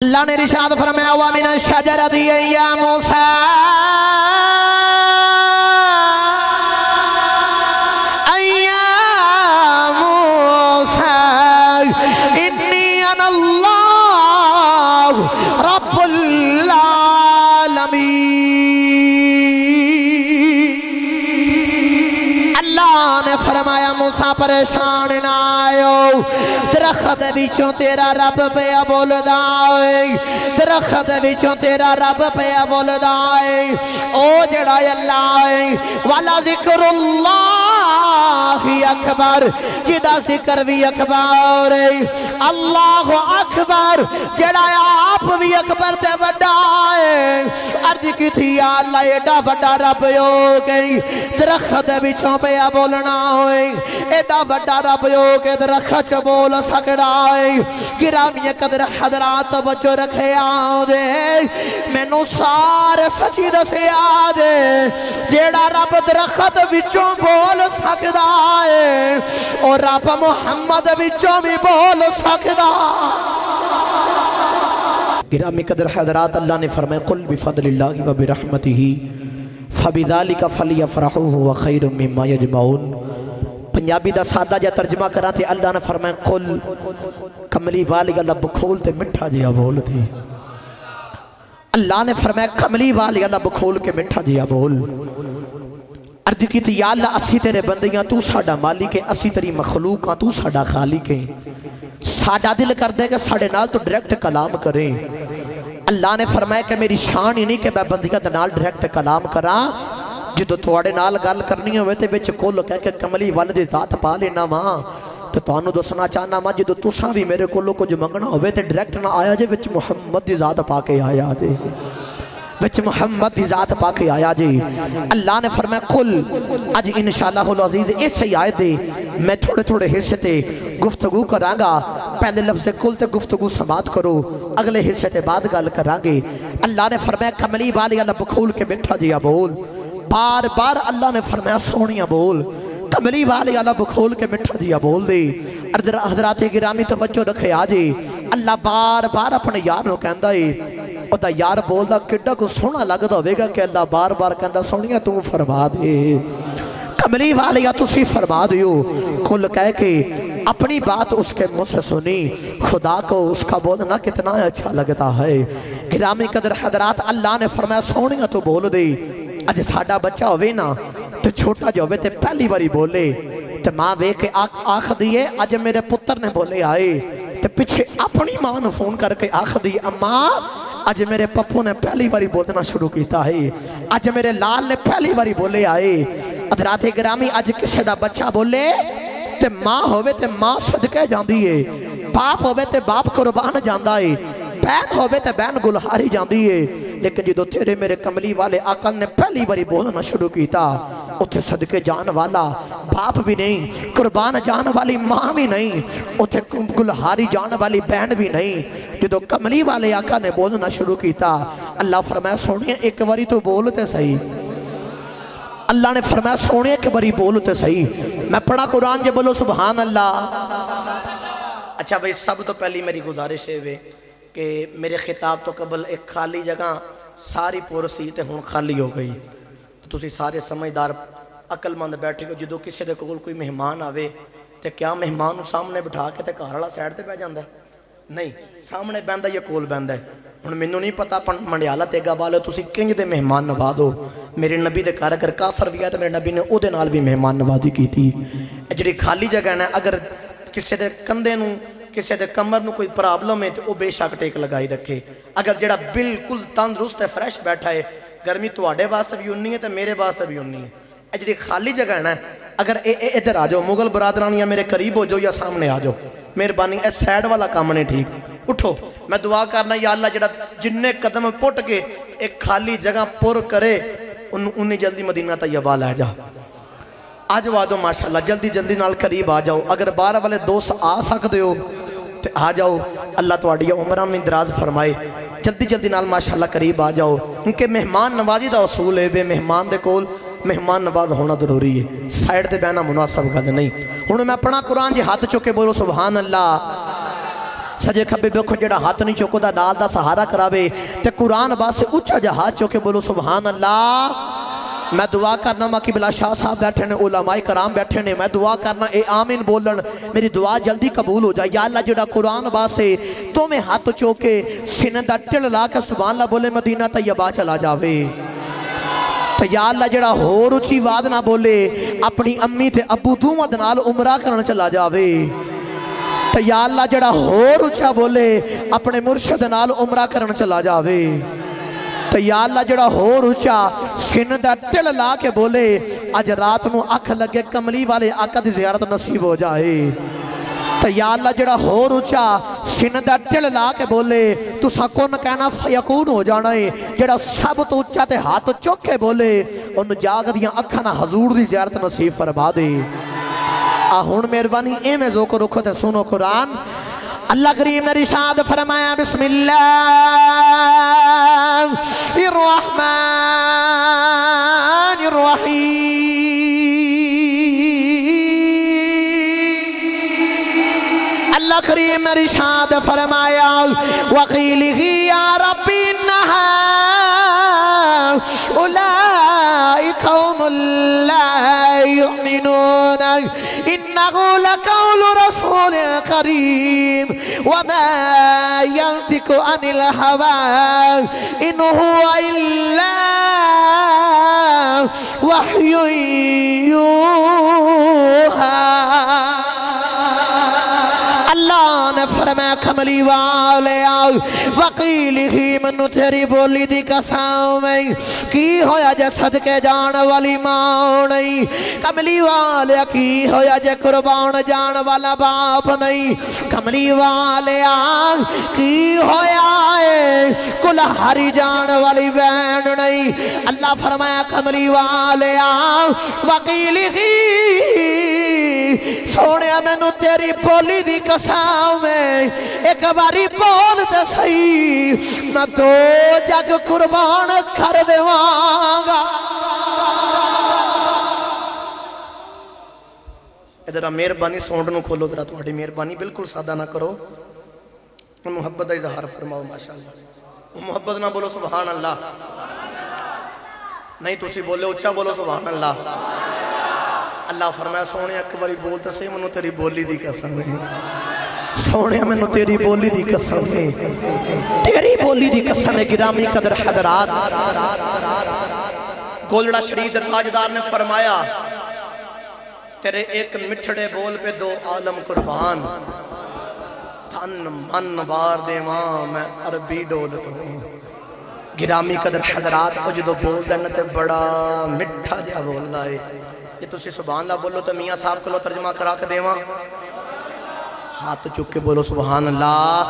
अल्लाह ने इरशाद फरमाया वा मिन शजरति या मूसा इन्नी अना अल्लाह रब्बुल आलमीन। अल्लाह ने फरमाया मूसा परेशान ना आयो, दरख्त विचों तेरा रब पिया बोलदा है, दरख्त विचों तेरा रब पिया बोलदा है। ओ जड़ा अल्लाह है वाला जिक्रुल्लाह अकबर, किदा जिक्र भी अकबर है। अल्लाह अकबर जड़ा आप भी अकबर ते बड़ा है। अर्ज की थी अल्लाह एडा बड़ा रब हो गई, दरख्त विचों पिया बोलना होए, एडा बड़ा रब हो के दरख्त बोल सकदा है। गिरामी कदर हजरात बचो रखे आदे मैनू सारे सची दसिया दे, जेड़ा रब दरख्त विचों बोल सकदा है और रब मुहम्मद विचों भी बोल सकदा। गिरामी कदर हजरात अल्लाह ने फरमाया कुल बिफदलिल्लाहि व बिरहमतिही फबिज़ालिका फलियफ़रहू हुवा खैरुम मिम्मा यजमऊन। पंजाबी दा सादा जा तर्जमा करा ते अल्लाह ने फरमाया कुल कमली वाली गल बखोल ते मिठा जिया बोल दे। अल्लाह ने फरमाया कमली वाली गल बखोल के मिठा जिया बोल। अर्ज की थी या अल्लाह असी तेरे बंदियां तू साडा मालिक है, असी तेरी मखलूक हां तू साडा खालिक है। साडा दिल कर दे कि साडे नाल तू डायरेक्ट कलाम करे। अल्लाह ने फरमाया कि मेरी शान ही नहीं कि मैं बंदियां दे नाल डायरेक्ट कलाम करा, जो थोड़े नाल गल करनी होवे ते विच कुल कह के कमली वाल दी जात पा लेना वा। तो तुहानू दसना चाहना वा जो तुसां भी मेरे कोलों कुछ मंगना होवे ते डायरेक्ट ना आया जे, विच मुहम्मद दी जात पा के आया जे, विच मुहम्मद दी जात पा के आया जी। अल्लाह ने फरमाया कुल अज इंशाअल्लाहुल अज़ीज़ इस आयत दे मैं थोड़े थोड़े हिस्से ते गुफ्तगू करांगा। पहले लफ्ज़ कुल ते गुफ्तगू समात करो, अगले हिस्से ते बाद गल करांगे। अल्लाह ने फरमाया कमली वाली गल बखूल के मिठा जिया बोल। बार बार अल्लाह ने फरमाया सोनिया बोल, कमली वाली गल बखूल के मिठा जिया बोल दे। हज़रात गिरामी तवज्जो रखे आजे, अल्लाह बार बार अपने यार नूं कहंदा है, ओदा यार बोलदा किड्डा को सोहना लगदा होवेगा कि अल्लाह बार बार कहंदा सोनिया तू फरमा दे, कमली वालिया तुसी फरमा दियो। कुल कह के अपनी बात उसके मुँह से सुनी, खुदा को उसका बोलना कितना अच्छा लगता है। गिरामी कदर हजरात अल्लाह ने फरमाया सोनिया तू बोल दे। अज साडा बच्चा होवे ना तो छोटा जो होवे ते पहली बारी बोले ते माँ वेख के आख दिए अज मेरे पुत्र ने बोले आए, ते पिछे अपनी माँ नूं फोन करके आख दी अम्मा अज मेरे पप्पू ने पहली बारी बोलना शुरू किया है, अज मेरे लाल ने पहली बारी बोले आए। हज़रात गिरामी अज किसी का बच्चा बोले ते माँ होवे ते माँ सदके जाती है, बाप होवे ते बाप कुर्बान जाता है, बहन होवे ते बहन गुलहारी जाती है। लेकिन जो तेरे मेरे कमली वाले आका ने पहली बारी बोलना शुरू किया, उथे सदके जान वाला बाप भी नहीं, कुर्बान जान वाली माँ भी नहीं, उथे गुलहारी जान वाली बहन भी नहीं। जो कमली वाले आका ने बोलना शुरू किया, अल्लाह फरमाया सोनिया एक बारी तो बोलते सही। अल्लाह ने फरमाया सोनिया एक बारी बोलते सही। मैं पढ़ा कुरान जे बोलो सुभान अल्लाह। अच्छा भाई सब तो पहली मेरी गुजारिश है वे कि मेरे खिताब तो कबल एक खाली जगह सारी पुर सी ते हुण खाली हो गई। तो तुसी सारे समझदार अकलमंद बैठे हो, जो किसी दे कोल कोई मेहमान आवे ते क्या मेहमान नूं सामने बिठा के ते घर वाला साइड ते पै जांदा? नहीं, सामने बहंदा या कोल बहंदा है। हुण मैनूं नहीं पता मंडियाला तेगा वाले तुसी किंज दे मेहमान नवा दो। मेरे नबी दे घर अगर काफर भी है तो मेरे नबी ने उहदे नाल भी मेहमान नवाजी की थी। जिहड़ी खाली जगह है अगर किसी दे कंधे नूं किसी दे कमर नूं कोई प्रॉब्लम है तो वह बेशक टेक लगाई रखे। अगर जिहड़ा बिल्कुल तंदुरुस्त है फ्रैश बैठा है, गर्मी तुहाडे वास्ते भी उन्नी है तो मेरे वास्ते भी उन्नी है। जिहड़ी खाली जगह है ना, अगर इधर आ जाओ मुगल बरादरान या मेरे करीब हो जाओ या सामने आ जाओ, मेहरबानी ए साइड वाला काम नहीं ठीक। उठो मैं दुआ करना या अल्लाह जिहड़ा जिन्ने कदम पुट के एक खाली जगह पुर करे उन्नी जल्दी मदीना तैयबा लै जा। आज आ जाओ माशाअल्लाह, जल्दी जल्दी नाल करीब आ जाओ। अगर बाहर वाले दोस्त आ सकते हो तो आ जाओ, अल्लाह तुहाडी उम्रां में दराज फरमाए। जल्दी जल्दी नाल माशाअल्लाह करीब आ जाओ, क्योंकि मेहमान नवाजी का उसूल है वे मेहमान दे कोल मेहमान नवाज होना जरूरी है, साइड ते बहना मुनासब गल नहीं। हुण मैं अपना कुरान जी हाथ चुके बोलो सुभान अल्लाह। सजे खब्बे देखो जेड़ा हाथ नहीं चुकदा नाल दा सहारा करावे ते कुरान वास्ते उच्चा जा हाथ चुके बोलो सुभान अल्लाह। मैं दुआ करना मकी बिला शाह साहब बैठे ने उलमाए कराम बैठे ने मैं दुआ करना ए आमीन बोलन मेरी दुआ जल्दी कबूल हो जाए। या अल्लाह जेड़ा कुरान वास्ते तो मैं हाथ चुके सीने दा टिल ला के सुभान अल्लाह बोले मदीना तैयबा चला जावे। तो या अल्लाह जेड़ा होर उची आवाज ना बोले अपनी अम्मी ते अबू दोवां दे नाल उमरा करन चला जावे। तो या अल्लाह जेड़ा होर उच्चा बोले अपने मुर्शिद नाल उमरा करन चला जावे। तो या अल्लाह जेड़ा होर उच्चा सिन दा टिल ला के बोले अज रात नूं अख लगे कमली वाले आका दी ज़ियारत नसीब हो जाए। तो या अल्लाह जेड़ा होर उच्चा सिन दा टिल ला के बोले तुसा कुन कहना फयकून हो जाना है। जेड़ा सब तो उच्चा ते हाथ चुक के बोले उन जागदियां अखां नाल हजूर दी ज़ियारत नसीब फरमा दे। आ हुण मेहरबानी एवें ज़ोक रखो ते सुनो कुरान। अल्लाह करीम ने इरशाद फरमाया बिस्मिल्लाहिर्रहमानिर्रहीम। अल्लाह करीम ने इरशाद फरमाया वक़ीलिही या रब्बी इन्नहा उलाई कौमुल ला युमिनून इन्नहु लक़ौलु रसूलिल करीम वमा यंतिकु अनिल हवा इन हुवा इल्ला वह्युन यूहा। अल्लाह ने फरमाया कमली वाले आओ वकीलिही मनु तेरी बोली दी कसम की होया जे सदके जान वाली मां नहीं। कमली वाले की होया जे कुर्बान जान वाला बाप नहीं। कमली वाले की होया है कुल्हारी जान वाली बहन नहीं। अल्लाह फरमाया कमली वाले वकीलिही सोने मैनू तेरी बोली दी कसम एक बारी बोल दे सही मैं दो जग कुर्बान कर देवांगा। इधर मेहरबानी साउंड नूं खोलो जरा तुहाडी मेहरबानी बिल्कुल सादा ना करो मुहब्बत का इजहार फरमाओ माशाअल्लाह। मुहब्बत ना बोलो सुभान अल्लाह नहीं तुसी बोले उच्चा बोलो सुभान अल्लाह। अल्लाह फरमाया सोने एक बारी बोल तो सही मैनू तेरी बोली दी कसम है। सोने मैनू तेरी बोली दी कसम है तेरी बोली दी कसम है। गिरामी कदर हजरात गोलड़ा शरीफ दे ताजदार ने फरमाया तेरे एक मिठड़े बोल पे दो आलम कुर्बान तन मन बार देवा मैं अरबी डोलत हूँ। गिरामी कदर हजरात को जो बोल देना ते बड़ा मिठा जहा बोलता है। जे तुसी सुभान अल्लाह बोलो तो मियाँ साहब को तर्जमा करा के देवा हाथ चुक के बोलो सुभान अल्लाह।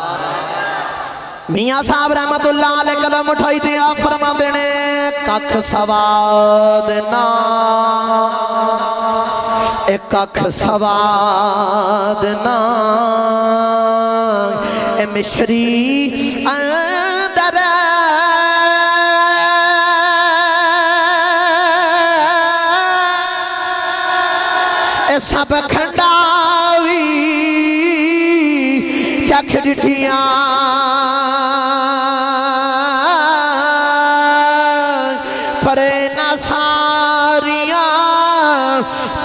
मियाँ साहब रहमतुल्लाह अलैह कदम उठाई दिया फरमा देने कख सवाद ना एक कख सवाद ना ए मिश्री अंदर सब खंडावी चख डिठिया पर न सारिया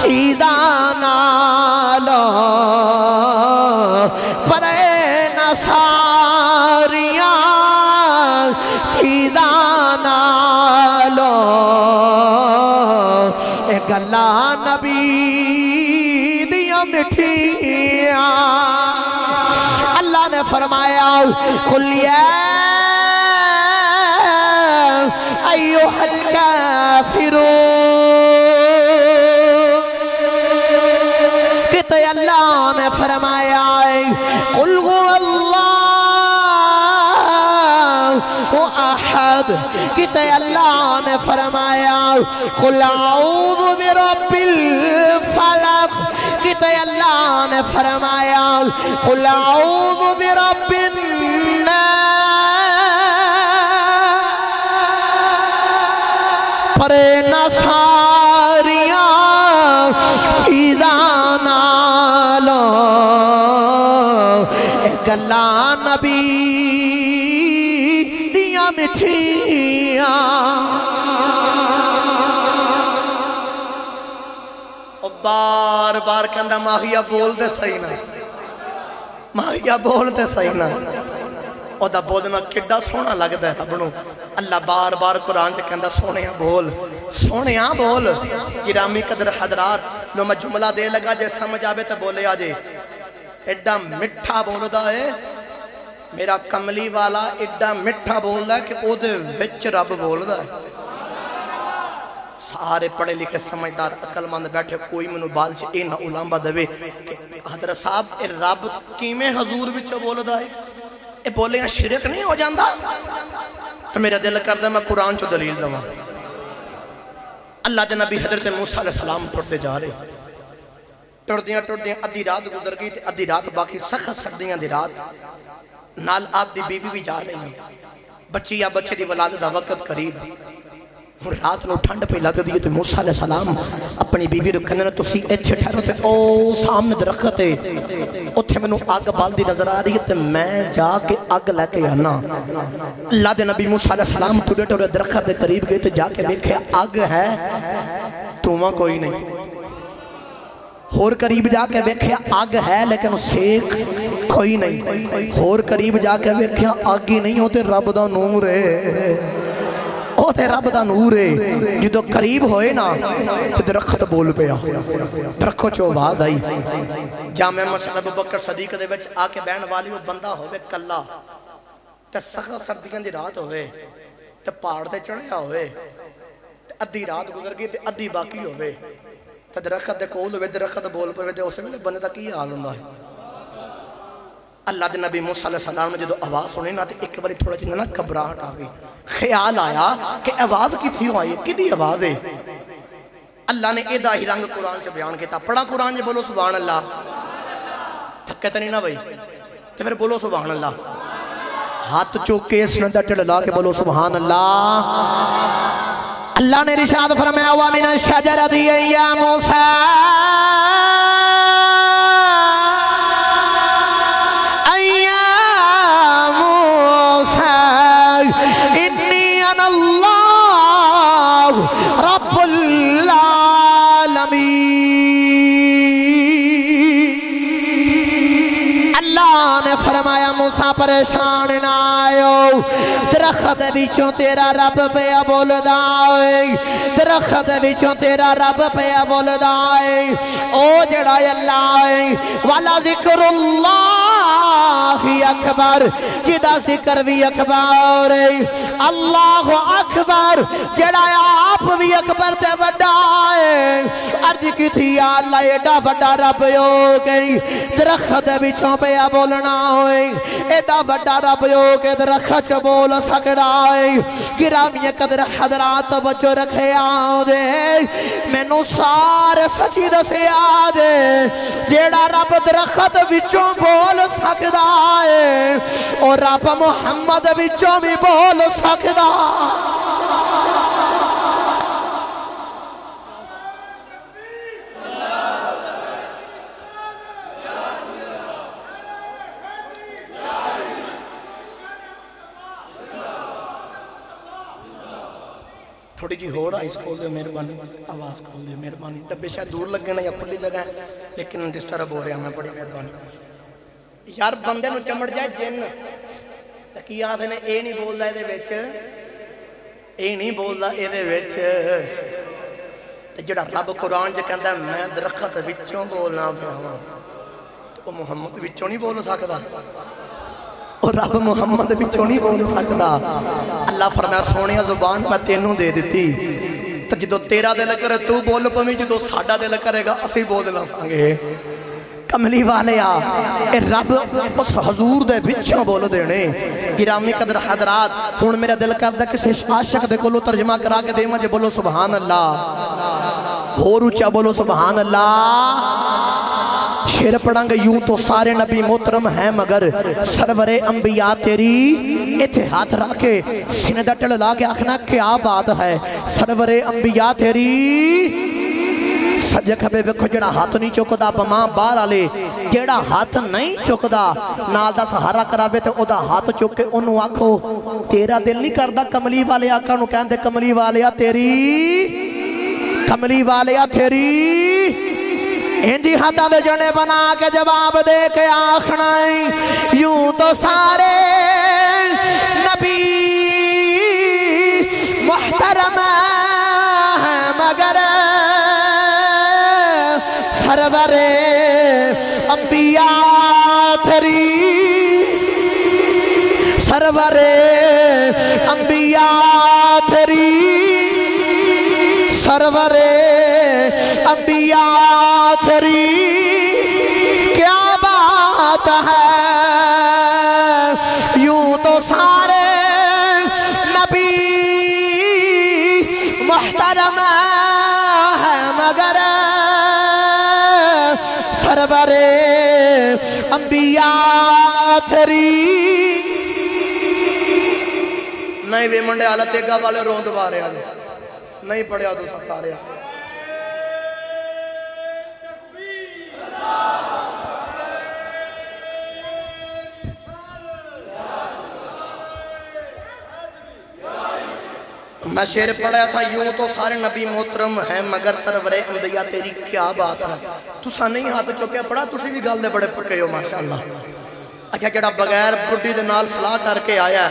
चीज़ा नालो पर न सारिया चीज़ा नालो ए गल्ला नबी मिठिया। अल्लाह ने फरमाया कुल या अय्युहल काफिरून किते अल्लाह ने फरमाया कुल हुवल्लाहु अहद किते अल्लाह ने फरमाया कुल अऊज़ु बिरब्बिल फलक किते अल्लाह ने फरमाया कुल अऊज़ु बिरब्बिन नास पर न सारिया चीज़ा नालो गल्ला मिठिया मिठिया बार बार कहता माहिया बोलते सही ना, माहिया बोलते सही ना। ओदा बोलना किड्डा सोहना लगता है सबनों। अल्लाह बार बार कुरान च कहता सोहणिया बोल, सोहणिया बोल। गिरामी कदर हजरात लो मैं जुमला दे लगा, जे समझ आवे तो बोले आजे। एडा मिठा बोलदा है मेरा कमली वाला, एडा मिठा बोलदा है कि ओदे विच रब बोलदा है। सारे पढ़े लिखे समझदार अकलमंद बैठे, कोई मैनू बाल च ये ना उलांबा देवे कि हजरत साहब ये रब किवें हजूर विचों बोलदा है, ये बोलियां शिरक नहीं हो जाता? तो मेरा दिल करता मैं कुरान चो दलील दवा। अल्लाह के नबी हजरत मूसा अलैहि सलाम टुरते जा रहे, टुरदियां टुरदियां अद्धी रात गुजर गई, अद्धी रात बाकी सख्त सर्दियां दी रात, नाल आप दी बीवी भी जा रही है, बच्ची या बच्चे की वलादत का वक्त करीब। रात को ठंड पे लगती है तो मूसा अलैहि सलाम अपनी बीवी को कहने तुसी इत्थे ठहरो ते ओ सामने दरख्त है उत्थे मैनू अग बलदी नजर आ रही है तो मैं जाके अग लैके आना। अल्लाह दे नबी मूसा अलैहि सलाम टुरे टुरे दरख्त के करीब गए तो जाके वेख्या अग है, धुआं कोई नहीं। होर करीब जाके वेख्या अग है लेकिन सेक कोई नहीं। होर करीब जाके वेख्या अग ही नहीं, होते रब दा नूर है, ओते रब दा नूर है। जो करीब होए ना तो दरख्त बोल पिया, दरख्त चो आवाज आई। जामे मस्जिद अबू बकर सदीक दे विच आके बहन वाली वो बंदा होवे कल्ला ते सख्त सर्दियां दी रात होवे ते पहाड़ ते चढ़िया होवे ते अद्धी रात गुजर गई ते अद्धी बाकी होवे ते दरख्त दे कोल होवे, दरख्त बोल पवे ते उस वेले बंदे दा की हाल हुंदा है। अल्लाह के नबी मूसा अलैहि सलाम ने जो आवाज़ सुनी ना तो एक बार थोड़ा जिन्ना ना घबराहट आ गई, ख्याल आया कि आवाज़ कितों आई, किहदी आवाज़ है। अल्लाह ने एदा ही रंग कुरान च बयान किया। पढ़ा कुरान च बोलो सुभान अल्लाह, थके तो नहीं ना भाई, तो फिर बोलो सुभान अल्लाह। हाथ चुक के इस नंदा टेढ़ ला के बोलो सुभान अल्लाह। अल्लाह ने इरशाद फरमाया वा मिन शजरति या मूसा फरमाया मूसा परेशान ना आयो, दरख्त विचों तेरा रब पिया बोलदा है, दरख्त विचों तेरा रब पिया बोलदा है। ओ जड़ा अल्लाह है वाला जिक्रुल्लाह अकबर, जिदा जिक्र भी अकबर है। अल्लाह अकबर जड़ा आप भी अकबर ते बड़ा है। अर्ज की थी अल्लाह एडा बड़ा रब हो गई, दरख्त विचों पिया बोलना होए, एडा बड़ा रब हो के दरख्त च बोल सकदा है। गिरामी कदर हजरात बचो रखे आदे मैनू सारे सची दसिया दे, जेड़ा रब दरख्त विचों बोल सकदा है और रब मुहम्मद विचों भी बोल सकदा। थोड़ी जी होर आइस खोल दो मेहरबानी, आवाज़ खोल दो मेहरबानी। डब्बे शायद दूर लगे ना या खुली जगह है लेकिन डिस्टर्ब हो रहा मैं, बड़ी मेहरबानी। यार बंदे नूं चमड़ जाए जिन तो की आखदे ने ये नहीं बोलदा इहदे विच, ये नहीं बोलदा इहदे विच। ते जिहड़ा रब कुरान च कहंदा मैं दरख्त विचों बोलना पिया तो मुहम्मद विचों नहीं बोल सकदा, और रब मुहम्मद विचों नहीं बोल सकता। अल्लाह फरमाया सोहणिया जुबान मैं तेनों दे दी, तो जो तेरा दिल करे तू बोल पवी, जो साडा दिल करेगा असी बोल लवांगे। कमली वाले आ रब उस हजूर दे विचों बोल देने। गिरामी कदर हजरात हुण मेरा दिल करदा किसी आशिक दे कोलों तर्जमा करा के देवां, जे बोलो सुभान अल्लाह, होर उच्चा बोलो सुभान अल्लाह। शेर पढ़ांगे यूं तो सारे नबी मोहतरम हैं मगर सरवरे अंबिया तेरी, इत्थे हाथ रख के सीने दा ढल ला के आखना क्या बात है। सरवरे अंबिया तेरी सज्जे खबे वेखो जेड़ा हाथ नहीं चुकदा बमा बाहर वाले जेड़ा हाथ नहीं चुकदा नाल दा सहारा करावे ते ओदा हाथ चुक के ओनू आखो तेरा दिल नहीं करदा कमली वाले आका नू कहंदे कमली वाले तेरी कमली वाले तेरी इंदी हाथा दे जने बना के जवाब दे के आखना यूं तो सारे नबी मुहतरम है मगर सरवरे अंबिया तेरी सरवरे अंबिया तेरी सरवरे अंबिया तेरी क्या बात है यूं तो सारे नबी मुहतरम है मगर सरवरे अंबिया तेरी नहीं वे मुंडे हालत तेगा वाले रोंद बारे नहीं पढ़िया तो सारे मैं शेर पढ़ा था यूं तो सारे नबी मोहतरम है मगर सरवरे अंबिया तेरी क्या बात है तुसा नहीं हाथ चुकया पढ़ा तुसी भी गल दे बड़े पक्के हो माशाअल्लाह। अच्छा जेड़ा बगैर बुढ़ी दे नाल सलाह करके आया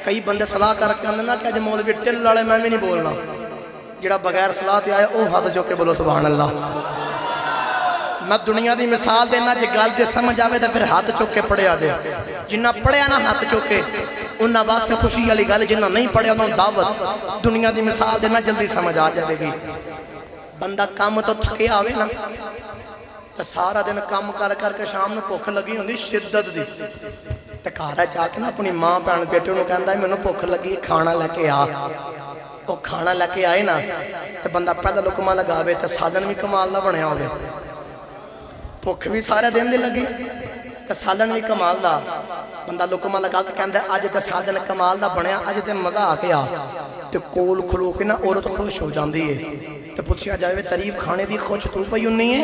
कई बंदे सलाह करके आंदे ना कि अज मौलवी टिल वाले मैं भी नहीं बोलना जेड़ा बगैर सलाह ते आया वो हाथ चुक के बोलो सुभान अल्लाह। मैं दुनिया की मिसाल देना जे गल दे समझ आवे तो फिर हाथ चुक के पढ़िया दे जिन्ना पढ़िया ना हाथ चुक के उन्होंने वास्ते खुशी वाली गल जिन्ना नहीं पढ़िया उन्होंने दावत दुनिया की मिसाल देना जल्दी समझ आ जाएगी। बंदा काम तो थके आवे ना तो सारा दिन काम कर करके शाम को भुख लगी होंगी शिद्दत की तो घर जाके ना अपनी माँ भैन बेटे को कहता मैनू भुख लगी खाना लैके आ वो खाना लैके आए ना तो बंदा पहला लुकमा लगावे तो साधन भी कमाल का बनया हो भुख भी सारे दिन की लगी तो साधन भी कमाल का बंदा लुकमा लगा के कहता अज तो साधन कमाल का बनया अज तो मजा आ गया तो कोल खलो के ना औरत खुश हो जाती है तो पूछा जाए तारीफ खाने की खुश तू पई उन्नी है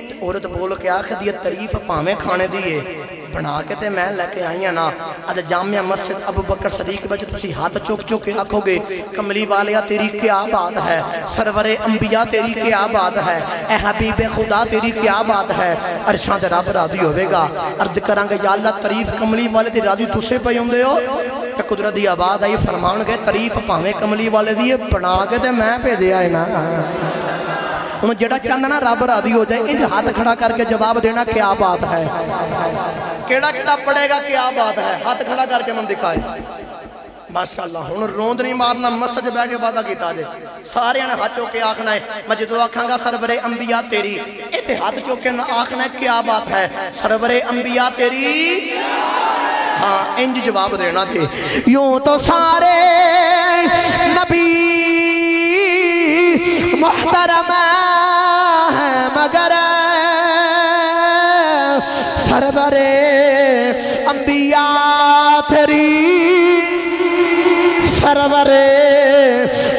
तो औरत बोल के आखदी है तारीफ भावें खाने की है बना के ते मैं लैके आई हाँ ना अज जामिया मस्जिद अबू बकर सदीक विच तुसी हाथ चुक चुक के आखोगे कमली वालिया तेरी क्या बात है सरवरे अंबिया तेरी क्या बात है ए हबीबे खुदा तेरी क्या बात है अरशां दे रब राजी होवेगा अर्ज करांगे या अल्लाह तारीफ कमली वाले दी राजी तुसे पई हुंदे हो ते कुदरत दी आवाज़ आई फरमाणगे तारीफ भावें कमली वाले दी बना के ते मैं भेजिया है ना हुण जेड़ा चाहंदा ना रब राजी हो जाए इंज हाथ खड़ा करके जवाब देना क्या बात है केड़ा केड़ा पड़ेगा क्या बात है हाथ खड़ा करके मन दिखाए माशाअल्लाह। हुण रोंद नहीं मारना मस्जिद बह के वादा कीता जे सारे ने हाथ चुक के आखना है मैं जो आखांगा सरवरे अंबिया तेरी इत्थे हाथ चुक के आखना है क्या बात है सरवरे अंबिया तेरी हाँ इंज जवाब देना थे यूं तो सारे नबी मुहतरम है मगर सरवरे अंबिया तेरी सरवरे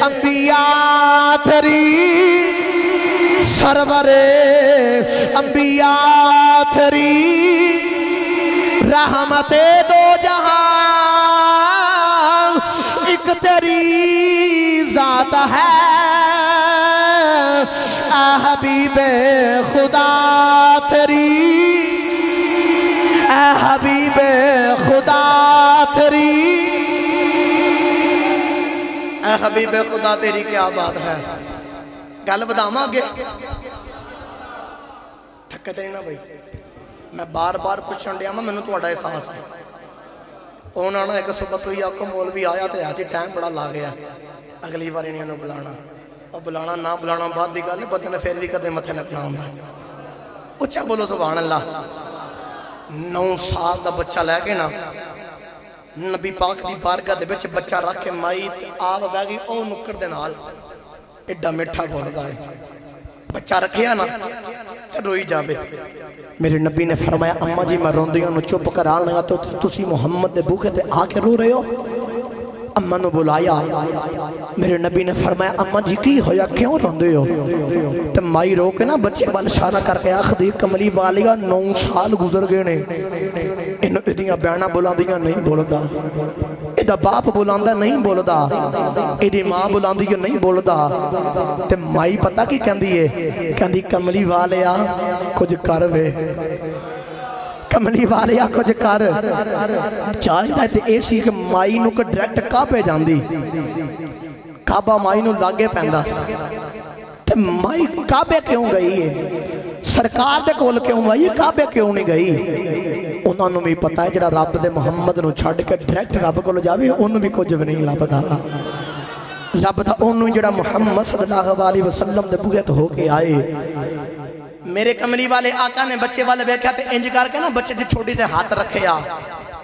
अंबिया तेरी सरवरे अंबिया तेरी रहमते दो जहां एक तेरी जात है आ हबीबे खुदा तेरी आ हबीबे खुदा तेरी आ हबीबे खुदा तेरी क्या बात है गल बधावां अगे थके ते नहीं ना भाई मैं बार बार पूछन दिया मैनू थोड़ा एहसास है उन्होंने एक सुबह कोई आखो मौलवी आया तो ऐसे टाइम बड़ा ला गया अगली बार इन्होंने बुलाना और बुलाना ना बुलाना बाद की गल बंदे ने फिर भी कदे मत्थे लगना होंगे उच्चा बोलो सुभान अल्लाह 9 साल का बच्चा लैके ना नबी पाक की बारगाह दे विच बच्चा रख के माई आप बह गई ओ नुक्कड़ दे नाल एडा मिठा बोलता है बच्चा रखिया ना तो रोई जावे मेरे नबी ने फरमाया अम्मा जी मैं रोंदियां नूं चुप करा लगा तो तुसी मुहम्मद दे बूखे ते आके रो रहे हो अम्मा नूं बुलाया میرے نبی نے فرمایا اما جی کی ہویا کیوں روندے ہو؟ تو مائی رو کے نا بچے وال اشارہ کر کے آخدی کملی والیا 9 سال گزر گئے نے انہوں ادیاں بیانہ بلاندیاں نہیں بولدا، ایدہ باپ بلاندا نہیں بولدا، ایدی ماں بلاندیاں نہیں بولدا۔ تے مائی پتہ کی کہندی ہے؟ کہندی کملی والیا کچھ کر وے، کملی والیا کچھ کر۔ چاہتا ہے تے ایسی کہ مائی نو کو ڈریکٹ کعبے جاندی، کعبہ مائی نو لاگے پہندا سا، تے مائی کعبے کیوں گئی ہے؟ سرکار دے کول کیوں گئی؟ کعبے کیوں نہیں گئی؟ انہوں نے بھی پتا ہے جڑا رب دے محمد نو چھڑ کے ڈریکٹ رب کو لے جاوے انہوں بھی کچھ بھی نہیں لبدا، لبدا انہوں جڑا محمد صلی اللہ علیہ وسلم دے بغیت ہو کے آئے۔ میرے کملی والے آقا نے بچے والے بیکھا تے انج کر کے نا بچے دی چھوٹی تے ہاتھ رکھیا،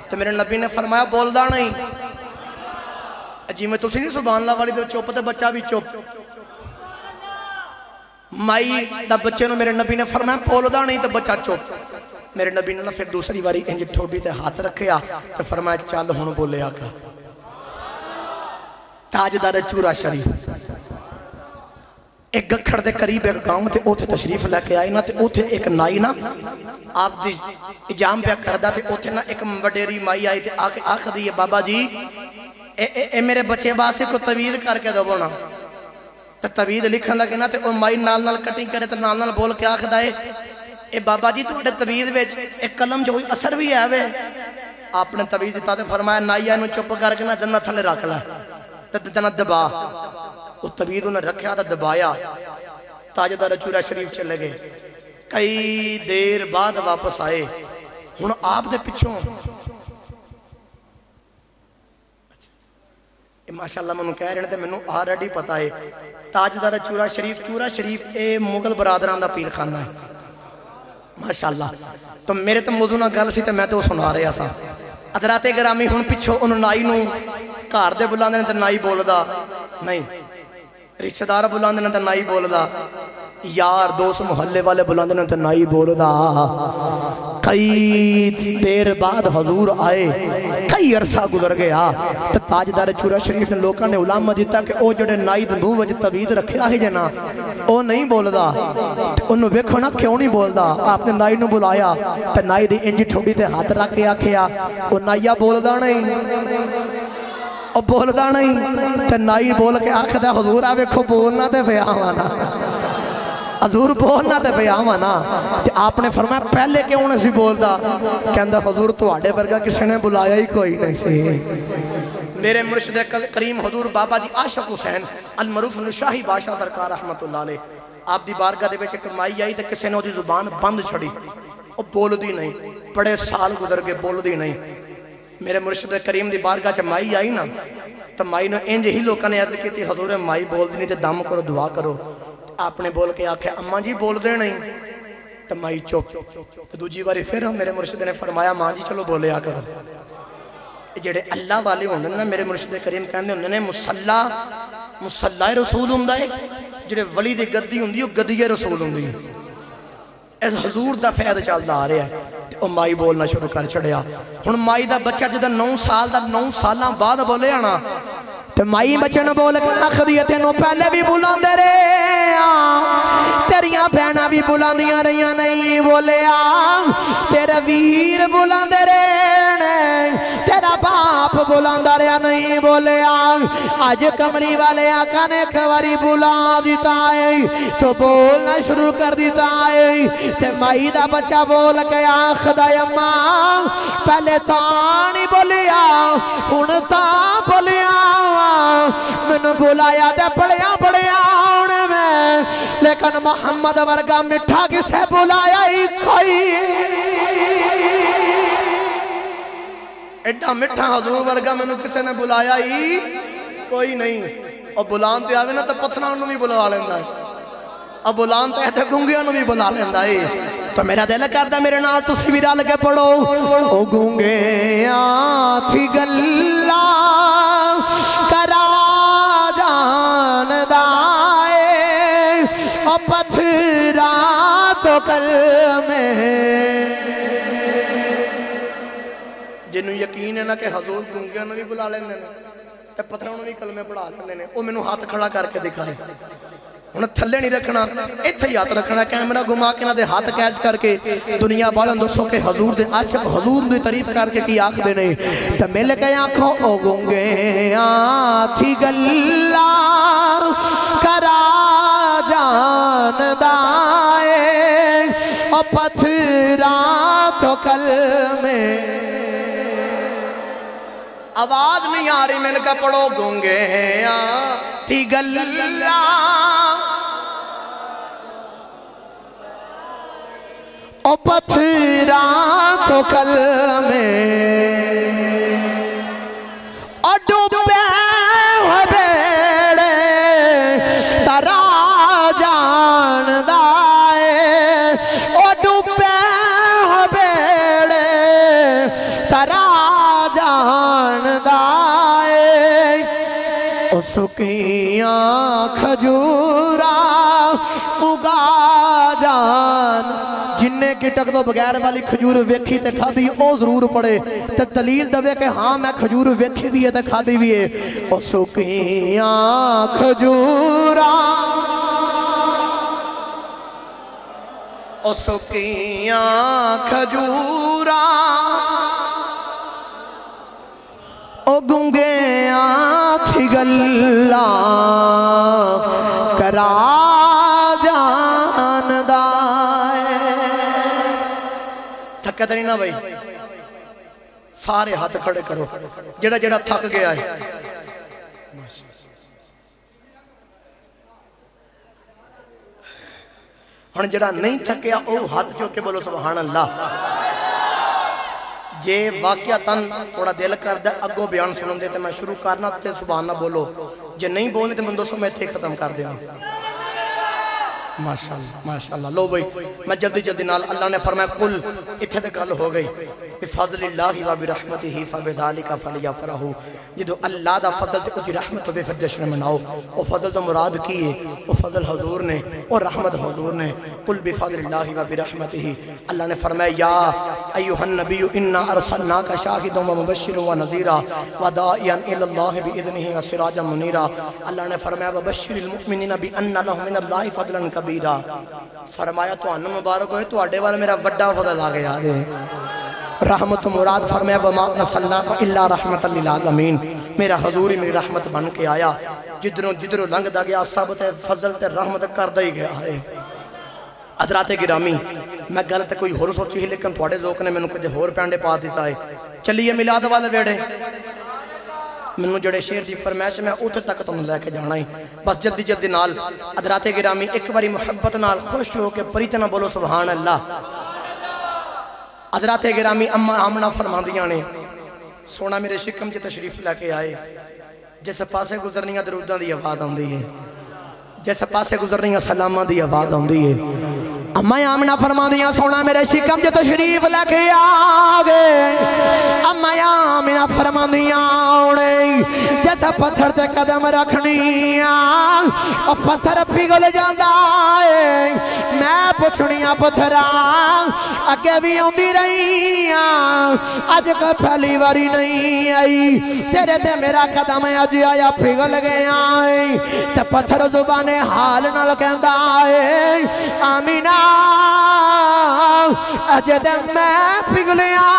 تو میرے نبی نے فرمایا بولدا نہیں جی میں تسی نہیں سبحان اللہ والی تو چپ تے بچہ بھی چپ۔ مائی دا بچے نو میرے نبی نے فرمایا بولدا نہیں تو بچہ چپ۔ میرے نبی نے پھر دوسری باری انج ٹھوڈی تے ہاتھ رکھیا تو فرمایا چل ہن بولے آقا۔ تاجدار چورا شریف ایک گکھڑ دے قریب ایک گاؤں تے اوتھے تشریف لے کے آئی نا تے اوتھے ایک نائی نا آپ دی اجام پہ کردہ تے اوتھے نا ایک وڈیری مائی آئی تے آخ دی بابا جی اے میرے بچے باسے کو طویل کر کے دو نا تے طویل لکھن لگے نا تے او مائی نال نال کٹنگ کرے تے نال نال بول کے آخ دائے اے بابا جی تو اٹھے طویل بیچ ایک کلم جو ہوئی اثر بھی ہے وے آپ نے طویل دیتا تے فرمایا نائی آئینو چپ کر کے نا جنہ تھلے رکھ لائے تے جنہ دبا وہ طویل انہیں رکھیا تھا دبایا۔ تاجدار چورا شریف چلے گئے، کئی دیر بعد واپس آئے، ہن آپ دے پچھوں ماشاءاللہ منو کہہ رہے ہیں میں آلریڈی پتا ہے تاجدار چورا شریف اے مغل برادران دا پیر خانہ ہے ماشاءاللہ۔ تو میرے تو موضوع نہ گل سی تے میں تو سنا رہا سا حضرات گرامی ہن پچھوں انہوں نائی نو گھر دے بلاندے نے تے نائی بولدا نہیں، رشتہ دار بلاندے نے تے نائی بولدا، یار دوست محلے والے بلاندے نے تے نائی بولدا۔ کئی دیر بعد حضور آئے، کئی عرصہ گزر گیا تو تاجدار چورا شریف نے لوکاں نے علامہ دیتا کہ او جڑے نائی دندو وجہ طوید رکھیا ہے جنا او نہیں بولدا، انہوں ویکھو نا کیوں نہیں بولدا؟ آپ نے نائی نو بلایا تو نائی دی انجی ٹھوڑی تے ہاتھ رکھ کے آکھیا او نائیا بولدا نہیں، او بولدا نہیں تے نائی بول کے آکھدا حضور آ ویکھو بولنا تے پیا وانا، حضور بولنا تے پیا وانا۔ تے آپ نے فرمایا پہلے کیوں نہیں سی بولدا؟ کہندا حضور تواڈے ورگا کسی نے بلایا ہی کوئی نہیں سی۔ میرے مرشد کریم حضور بابا جی عاشق حسین المعروف شاہی بادشاہ سرکار رحمت اللہ علیہ آپ دی بارگاہ دے وچ ایک مائی آئی تے کسی نے دی زبان بند چھڑی، او بولدی نہیں، بڑے سال گزر گئے بولدی نہیں۔ میرے مرشد کریم دی بارگاہ چ مائی آئی نا تو مائی نے انج ہی لوکاں نے عرض کی حضور مائی بول دی نہیں تے دم کرو دعا کرو، آپ نے بول کے آکھے اماں جی بول دے نہیں تو مائی چپ۔ دوجی باری پھر میرے مرشد نے فرمایا ماں جی چلو بولے آ کرو۔ جڑے اللہ والے ہوندے نا میرے مرشد کریم کہندے ہوندے نے مصلی رسول ہوندا ہے، جڑے ولی دی گدی ہوندی او گدی رسول ہوندی ہے۔ اس حضور دا فیض چلدا آ رہا ہے او مائی بولنا شروع کر چھڑیا۔ ہن مائی دا بچہ جدا 9 سال دا 9 سالاں بعد بولے آنا تو مائی بچے نہ بول کے آخدیتے نو پہلے بھی بلان دے رہے تیریاں بہنہ بھی بلان دیا رہیاں نہیں بولے تیرے ویر بلان دے رہے تیرا باپ بلان دے رہے نہیں بولے آج کملی والے آقا نے کواری بلان دیتا ہے تو بولنا شروع کر دیتا ہے تے مائی دا بچہ بول کے آخدہ اماں پہلے تانی بولیا ہن تا بولیا میں بلایا دے پڑیا ہونے میں لیکن محمد ورگا مٹھا کسے بلایا ہی کوئی ایڈا مٹھا حضور ورگا میں کسے نے بلایا ہی کوئی نہیں۔ اور بلان تے آوے نا تو پتھنا انہوں بھی بلا لیندہ ہے، اور بلان تے ایتے گونگے انہوں بھی بلا لیندہ ہے۔ تو میرا دل کردہ میرے نال تسی بھی ڈال کے پڑھو او گونگے آتھی گلہ کرا جان دائے او پتھرا تو کل میں جنہوں یقین ہے نا کہ حضور گونگے انہوں بھی بلا لیندے ہیں تے پتھراں نوں وی کلمے پڑھا لیندے نے، او مینوں ہاتھ کھڑا کر کے دکھائے، ہن تھلے نہیں رکھنا، ایتھے ہی ہاتھ رکھنا، کیمرہ گھما کے نہ دے ہاتھ کیچ کر کے دنیا والوں دسو کہ حضور دے عاشق حضور دی تعریف کر کے کی آکھدے نے، تے مل کے آکھو او گونگے تھی گلا کرا جاندا اے او پتھراں تو کلمے، آواز نہیں آ رہی، میں نے کہا پڑھو گونگے تھی گلا او پتھراں تو کلمے، او ڈوبے ہوئے بیڑے ترا جاندا اے، او ڈوبے ہوئے بیڑے ترا جاندا اے، او سکیاں کھجورا اگا جان، جننے کی ٹک دو بغیر والی کھجور ویکھی تے کھادی او ضرور پڑے تے دلیل دوے کہ ہاں میں کھجور ویکھی بھی ہے تے کھادی بھی ہے، او سکیاں کھجورا او سکیاں کھجورا او گنگے آنکھ گلا کرا جاندا تھکے تے نہیں نا بھائی، سارے ہاتھ کھڑے کرو جڑا جڑا تھک گیا ہے، ہن جڑا نہیں تھکیا او ہاتھ جو کے بولو سبحان اللہ۔ جے واقعتاً تھوڑا دل کر دے اگو بیان سنن دے تے میں شروع کرنا تے سبحان اللہ بولو، جے نہیں بولنے تے من دوستوں میں تھے ختم کر دینا۔ ماشاءاللہ ماشاءاللہ، لو بھئی میں جلدی جلدی نال، اللہ نے فرمایا قل، اتھے تے گل ہو گئی، بفضل اللہ و برحمتہ فبذالک فلیفرحوا، جدو اللہ دا فضل تے اُدھی رحمت بے پھر جشن مناؤ، او فضل تو مراد کی ہے، او فضل حضور نے، او رحمت حضور نے، قل بفضل اللہ و برحمتہ، اللہ نے فرمایا یا ایوہ النبی انا ارسلناک شاہدا و مبشرا و نذیرا وداعیا الی اللہ باذنہ وسراجا منیرا، اللہ نے فرمایا وبشر المؤمنین بان لهم من اللہ فضلا کبیرا، فرمایا تو انہوں مبارک ہوئے تو اڈے والا میرا بڑا فضل آگے آگے، رحمت مراد فرمایا وما ارسلناک الا رحمت للعالمین، میرا حضور ہی میری رحمت بن کے آیا، جدروں لنگ دا گیا سب تے فضل تے رحمت کر دے گیا ہے۔ حضرات گرامی میں غلط کوئی ہور سوچی ہی لیکن تھوڑے ذوق نے میں کچھ ہور پینڈے پا دیتا ہے، چلیے میلاد والے ویڑے منو جڑے شیر دی فرمائش میں اوتھے تک تم لے کے جانا ہی، بس جلدی جلدی نال حضرات گرامی ایک باری محبت نال خوش ہو کے پریتنا بولو سبحان اللہ۔ حضرات گرامی اما آمنہ فرماندیاں نے سونا میرے شکم جی تشریف لے کے آئے، جس پاسے گزرنیاں دروداں دی آواز آندی ہے، جس پاسے گزرنیاں سلامہ دی آواز آندی ہے، اما آمنہ فرماندیاں سونا میرے شکم جی تشریف لے کے آگے، اما آمنہ فرماندیاں جیسا پتھر تے قدم رکھنیاں اور پتھر پگل جاندہ ہے، میں پوچھنیاں پتھراں اگے بھی ہوندی رہیاں، آج کوئی پہلی واری نہیں آئی، تیرے تے میرا قدم آج آیا پگل گیا ہے، تے پتھر زبان حال نہ لکھندہ ہے، آمینہ اج دے میں پگلیا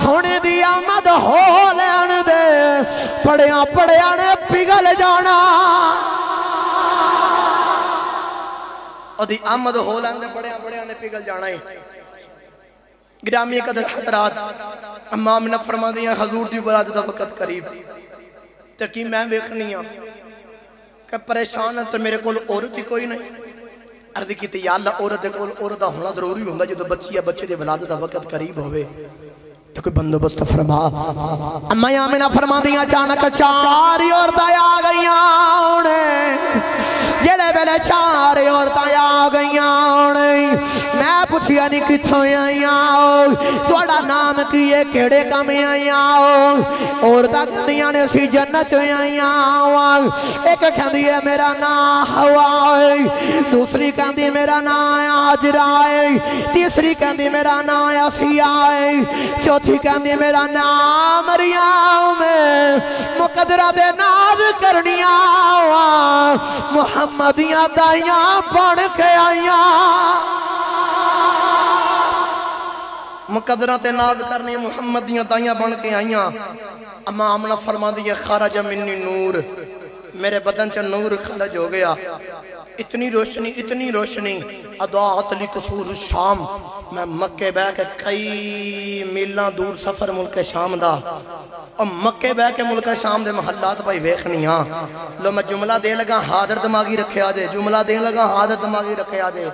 سونے دی آمد ہو لین دے، پڑیاں پڑیاں نے پگل جانا، اور دی آمد ہو لین دے پڑیاں پڑیاں نے پگل جانا ہے۔ گرامی قدر حضرات امام نے فرما دیا حضور دی ولادت دا وقت قریب، تاکہ میں ویکھنیاں کہ پریشان ہے تو میرے کول عورت ہی کوئی نہیں، عرض کی تے یا اللہ عورت دے کول عورت دا ہونا ضروری ہوندا جدو بچی یا بچے دے ولادت دا وقت قریب ہوئے تو کوئی بندوبست فرما۔ اما آمنہ فرما دیا اچانک چاری عورتیں آ گئیاں جڑے ویلے چارے عورتیں آ گئیاں، میں پوچھیا نہیں کتھوں آئیاں، تھوڑا نام کی ہے کیڑے کام آئیاں، عورتیں کہندیاں نے اسی جنت آئیاں، ایک کہندی ہے میرا نام ہوا ہے، دوسری کہندی میرا نام آجرا ہے، تیسری کہندی میرا نام آسیہ ہے، چوتھی کہندی میرا نام مریم ہے، قدرہ دے ناز کرنیاں محمدیاں دائیاں بن کے آئیاں مقدرہ تے ناز کرنی محمدیاں دائیاں بن کے آئیاں اما آمنہ فرما دیئے خارج منی نور میرے بدن چا نور خارج ہو گیا اتنی روشنی اضاعت لی قصور الشام میں مکے بے کے کئی میلہ دور سفر ملک شام دا اور مکے بے کے ملک شام دے محلات بھائی ویکھنیاں لو میں جملہ دے لگا حاضر دماغی رکھے آجے جملہ دے لگا حاضر دماغی رکھے آجے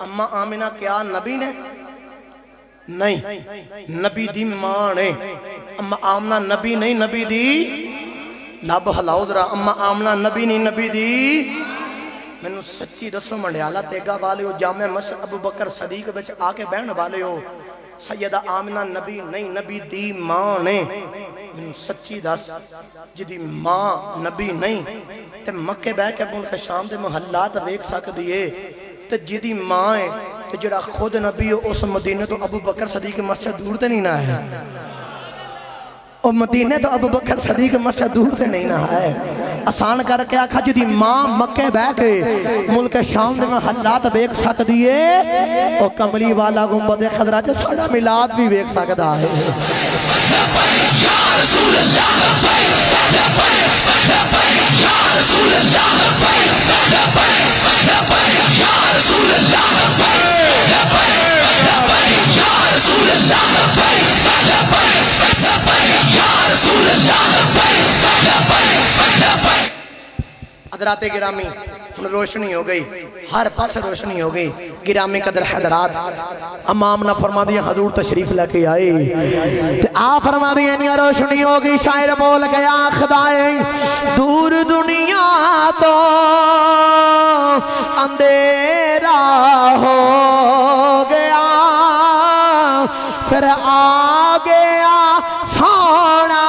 اما آمنہ کیا نبی نے نہیں نبی دی ماں نے اما آمنہ نبی نہیں نبی دی لب ہلاؤ درہ اما آمنہ نبی نہیں نبی دی میں نے سچی رسم منڈیالہ تیگا والے ہو جامع مسجد ابو بکر صدیق بچ آکے بہن والے ہو سیدہ آمنہ نبی نہیں نبی دی ماں نے میں نے سچی دس جدی ماں نبی نہیں تے مکے بے کے ملک شام دے محلات ویک سک دیئے تے جدی ماں ہے تے جڑا خود نبی ہو اس مدینہ تو ابو بکر صدیق مسجد دور تے نہیں نہ ہے اور مدینہ تو ابو بکر صدیق مسجد دور تے نہیں نہ ہے آسان کر کے آکھا جدی ماں مکے بے کے ملک شام دے محلات ویک سک دیئے اور کملی والا گنبد خضرہ جو ساڑا ملاد بھی ویک سکتا ہے یا رسول اللہ یا رسول اللہ یا رسول اللہ حضرات گرامی روشنی ہو گئی ہر پاس روشنی ہو گئی گرامی قدر حضرات امام نہ فرما دیا حضور تشریف لے کے آئے آ فرما دیا نہیں روشنی ہو گئی شاعر بول گیا خدائے دور دنیا تو اندھیرا ہو گیا پھر آ گیا سونا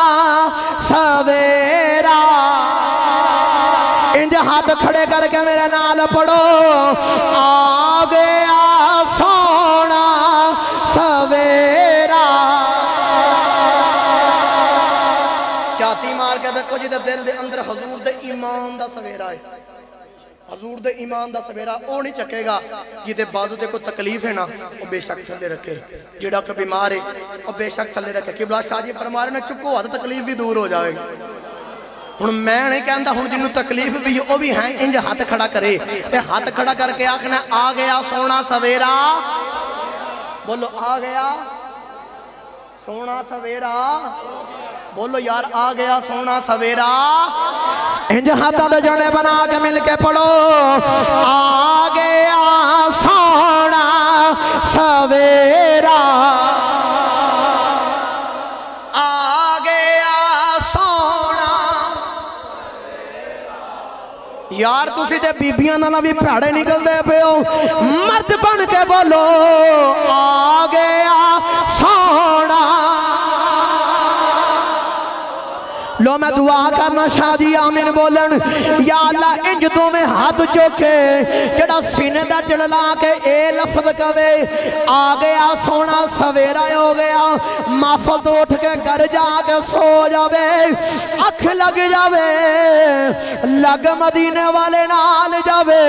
سویرا انج ہاتھ کھڑے کر کے میرے نال پڑھو آ گیا سونا سویرا چاہتی مار کے دیکھو جی دل دے اندر حضور دے ایمان دا سویرا ہے حضور دے ایمان دا سویرا او نہیں چکے گا جیدے بازو دے کوئی تکلیف ہے نا وہ بے شک تھلے رکھے جیڑا کوئی بیمار ہے وہ بے شک تھلے رکھے قبلہ شاہ جی فرما رہے نے چکو ہاتھ تکلیف بھی دور ہو جائے گا ہن میں نہیں کہندا ہن جنوں تکلیف بھی او بھی ہیں انج ہاتھ کھڑا کرے تے ہاتھ کھڑا کر کے آکھنا آ گیا سونا سویرا بولو آ گیا سونا سویرا بولو یار آ گیا سونا سویرا انج ہاتھا دے جڑے بنا کے مل کے پڑھو آ گیا سونا سویرا آ گیا سونا یار تسی دے بیبیاں نہ بھی پھاڑے نکل دے پہ ہو مرد بن کے بولو آ گیا سونا لو میں دعا کرنا شاہ جی آمین بولن یا اللہ انج دو میں ہاتھ چوکے جڑا سینے دا جڑلا کے اے لفظ کوے آ گیا سونا سویرا ہو گیا محفل تو اٹھ کے گھر جا کے سو جاوے اکھ لگ جاوے لگ مدینے والے نال جاوے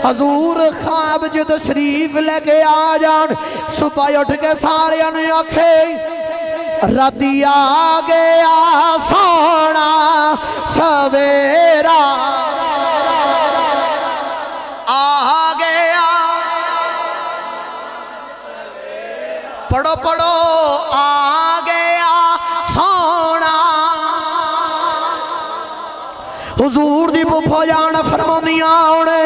حضور خواب جو تشریف لے کے آ جان صبح اٹھ کے سارے انہیں اکھے رتی آ گیا سونا سویرا آ گیا پڑھو پڑھو آ گیا سونا حضور دی بھو جانا فرمانیاں ہونے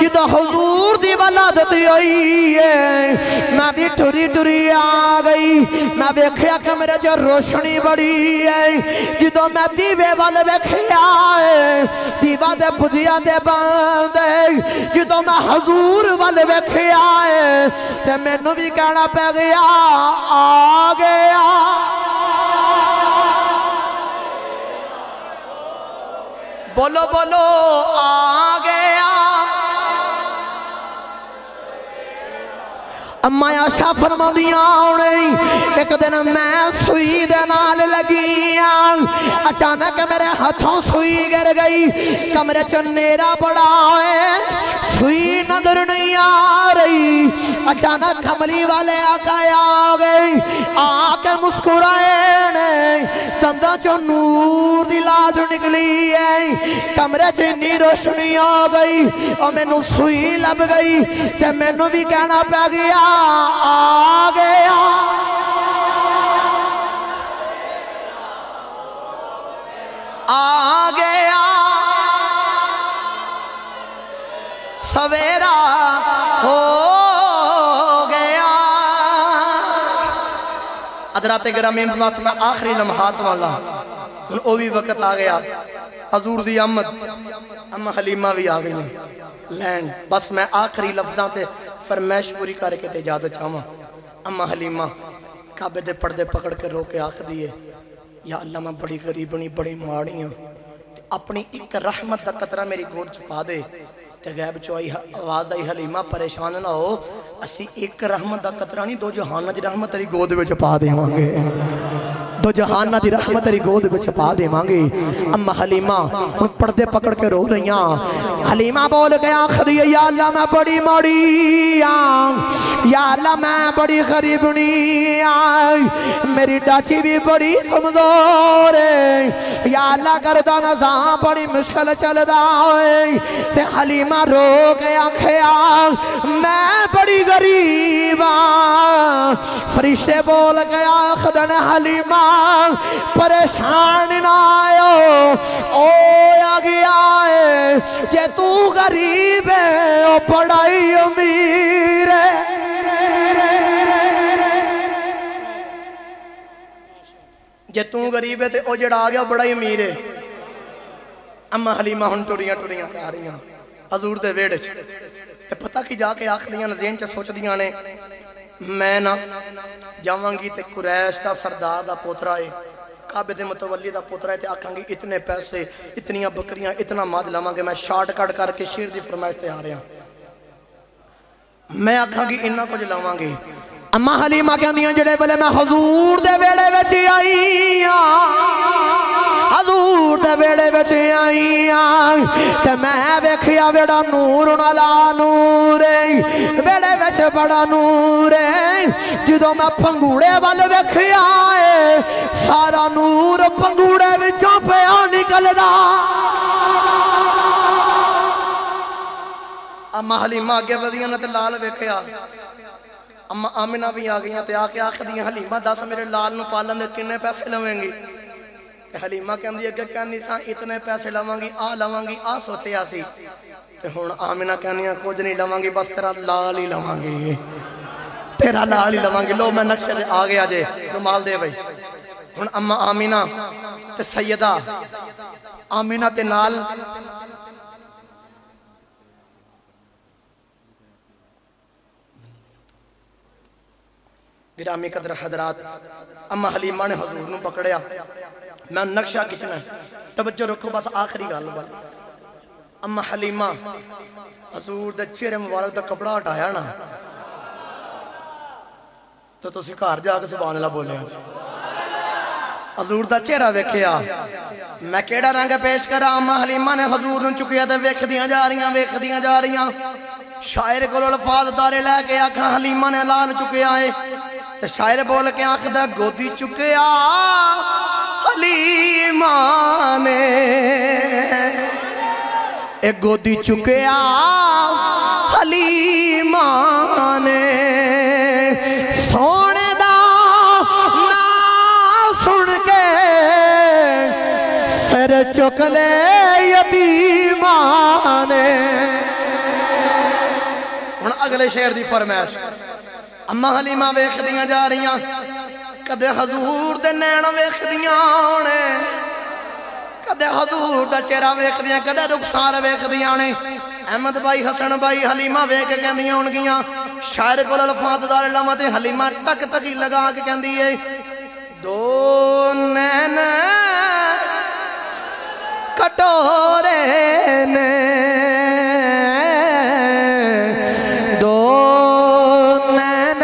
جدہ حضور دی ولادت آئی ہے میں بھی ٹری ٹری آ گئی میں بیکھیا کہ میرے جو روشنی بڑی ہے جدہ میں دیوے والے بیکھیا ہے دیوہ دے بجیا دے باندے جدہ میں حضور والے بیکھیا ہے تے میں نو بھی کہنا پہ گیا آ گیا بولو بولو آ گیا अम्मा आशा फरमादियां होने एक दिन मैं सुई दे नाल लगी अचानक मेरे हाथों सुई गिर गई कमरे च नेरा बड़ा है सुई नजर नहीं आ रही अचानक कमली वाले आका आ गए आके मुस्कुराए ने दंदा चो नूर दी लाज निकली है कमरे च इन्नी रोशनी आ गई और मैनू सुई लब गई ते मैनू भी कहना पै गया आ गया आ गया सवेरा हो गया। हज़रात गिरामी बस मैं आखिरी लम्हात वाला हुण ओ भी वक्त आ गया हजूर दी आमद अम्मा हलीमा भी आ गई लैन बस मैं आखिरी लफ्ज़ां ते फरमाइश पूरी करके ते इजाजत चाहवां। अम्मा हलीमा काबे दे पर्दे पकड़ के रो के आख दिए या अल्लाह मैं बड़ी गरीबनी बड़ी माड़ी हाँ अपनी एक रहमत का कतरा मेरी गोद च पा दे ते गैब चो आई आवाज आई हलीमा परेशान ना हो असी एक रहमत का कतरा नहीं दो जहाना दी रहमत तेरी गोद विच पा देवांगे दो जहाना दी रहमत तेरी गोद विच पा देवांगे। अम्मा हलीमा हुण पर्दे पकड़ के रो रही हलीमा बोल के आखदी या अल्लाह मैं बड़ी माड़ी या अल्लाह मैं बड़ी गरीबनी मेरी डाची भी बड़ी कमजोर है या अल्लाह करदा नज़ा बड़ी मुश्किल चलदा है ते हलीमा रो के आखिया मैं बड़ी गरीब फरिश्ते बोल के आखदन हलीमा परेशान ना आयो ओ आ गया है जे तू गरीब है ओ बड़ाई अमीर है। जे तू गरीब है तो ओ जड़ा आ गया बड़ा ही अमीर है। अम्मा हलीमा हुण टुरियां टुरियां आ रही हजूर दे वेड़े ते पता की जाके आखदियां ज़हन च सोचदियां ने मैं ना जावांगी ते कुरैश दा सरदार दा पोतरा है काबे दे मुतवल्ली दा पोतरा है ते आखांगी इतने पैसे इतनियां बकरियां इतना मद लवांगे मैं शॉर्टकट करके शेर दी फरमाइश ते आ रहा मैं आखांगी इन्ना कुछ लवांगे। अम्मा हलीमा कहंदियां जेड़े वेले मैं हजूर दे वेड़े विच आई हजूर दे वेड़े विच आई ते मैं वेखिया वेड़ा नूर नाला नूर वेड़े विच बड़ा नूर जदों मैं पंगूड़े वाल वेखिया सारा नूर पंगूड़े विचों पिया निकलदा। अम्मा हलीमा अगे वधियां ते लाल वेखिया अम्मा आमिना भी आ गई ते आके आखदियां हलीमा दस मेरे लाल नूं पालन दे किन्ने पैसे लवेंगी हलीमा कहंदी अगे कहनी सा इतने पैसे लवांगी आ सोचिया सी ते हुण आमिना कहनियां कुछ नहीं लवांगी बस तेरा लाल ही लवांगी तेरा लाल ही लवांगी। लो मैं नक्शे ते आ गया जे रुमाल दे भाई हुण अम्मा आमिना ते सैयदा आमिना ते नाल गिरामी कदर हजरात अम्मा हलीमा ने हजूर नूं पकड़िया मैं नक्शा खिंचना तवज्जो रखो बस आखिरी गल बल अम्मा हलीमा हजूर दे चेहरे मुबारक दा कपड़ा हटाया ना तो तुसी घर जाके सुभान अल्लाह बोलिया हजूर दा चेहरा वेखिया मैं केड़ा रंग पेश करा। अम्मा हलीमा ने हजूर नूं चुकिया ते वेखदियां जा रही शायर को अल्फाज तारे लैके आखा हलीमा ने लाल चुकिया है ते शायर बोल के आखदा गोदी चुकिया हलीमा ने एक गोदी चुकिया हलीमा ने सोने दा ना सुन के सिर चुक ले यतीमा ने। हुण अगले शेर दी फरमाइश अम्मा हलीमा वेखदियां जा रही कदे हजूर दे नैन वेखदियां ने कदे हजूर दा चेहरा वेखदियां कदे रुखसार वेखदियां ने। अहमद भाई हसन भाई हलीमा वेख के कहंदियां होणगियां शायर कोल अल्फाज़दार लमा ते हलीमा टक टकी लगा के कहंदी है दो नैन कटोरे ने दो नैन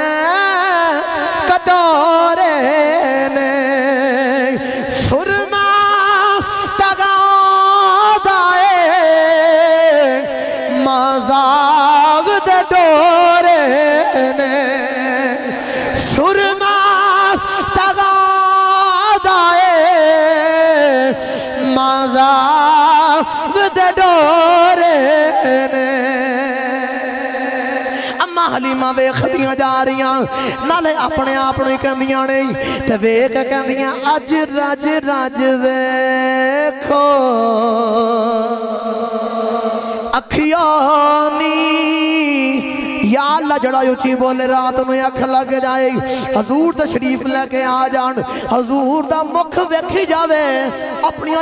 عذاب دے ڈورے نے اما حلیمہ ویکھدیاں جا رہیاں نالے اپنے آپ نوں کہندیاں نے تے ویکھ کہندیاں اج رج رج ویکھو اکھیانی یا اللہ جڑا اچھی بولے رات میں اکھ لگ جائے حضور تشریف لے کے آ جان حضور دا مکھ ویکھی جاوے اپنی